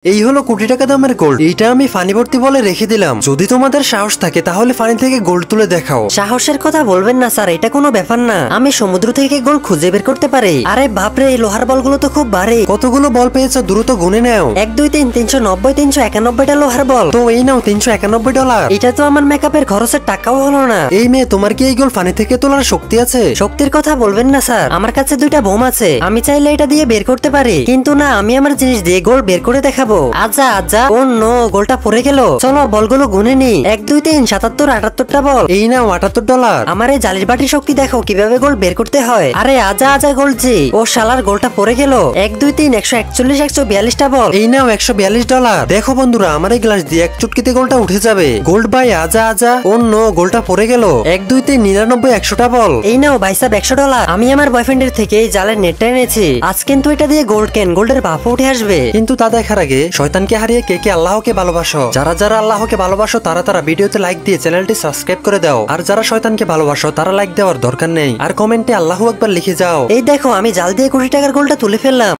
এই হলো কোটি টাকা দামের গোল্ড। এইটা আমি ফানি ভর্তি বলে রেখে দিলাম। যদি তোমাদের সাহস থাকে তাহলে ফানি থেকে গোল্ড তুলে দেখাও। সাহসের কথা বলবেন না স্যার, এটা কোনো ব্যাপার না। আমি সমুদ্র থেকে গোল্ড খুঁজে বের করতে পারি। আরে বাপরে, এই লোহার বলগুলো তো খুব ভারী। কতগুলো বল পেয়েছো দ্রুত গুনে নাও। 1 2 3 390 391টা লোহার বল। তো এই নাও $391। এটা তো আমার মেকআপের খরচের টাকাও হলো না। এই মেয়ে, তোমার কি এই গোল্ড ফানি থেকে তোলার শক্তি আছে? শক্তির কথা বলবেন না স্যার, আমার কাছে 2টা বোম আছে। আমি চাইলে এটা দিয়ে বের করতে পারি, কিন্তু না, আমি আমার জিনিস দিয়ে গোল্ড বের করে দেখাবো। আচ্ছা আচ্ছা, ও নো, গোলটা পড়ে গেল। চলো বলগুলো গুনে নি। 1 2 3 77 78টা বল। এই নাও $78। আমার এই জালির বাটির শক্তি দেখো, কিভাবে গোল বের করতে হয়। আরে আজা আজা গোলজি, ও শালার গোলটা পড়ে গেল। 1 2 3 141 142টা বল। এই নাও $142। দেখো বন্ধুরা, আমার এই গ্লাস দিয়ে এক চুটকিতে গোলটা উঠে যাবে। গোল্ড বাই আজা আজা। অন্য গোলটা পড়ে গেল। 1 2 3 99 100টা বল। এই নাও ভাইসাব $100। আমি আমার বয়ফ্রেন্ডের থেকে এই জালের নেটটা এনেছি। আজ কিন্তু এটা দিয়ে গোল্ড কেন, গোল্ডের বাপ উঠে আসবে। কিন্তু তা দেখার আগে শয়তানকে হারিয়ে কে কে আল্লাহকে ভালোবাসো? যারা যারা আল্লাহকে ভালোবাসো তারা তারা ভিডিওতে লাইক দিয়ে চ্যানেলটি সাবস্ক্রাইব করে দাও। আর যারা শয়তানকে ভালোবাসো তারা লাইক দেওয়ার দরকার নেই, আর কমেন্টে আল্লাহু আকবার লিখে যাও। এই দেখো, আমি জাল দিয়ে কোটি টাকার গোলটা তুলে ফেললাম।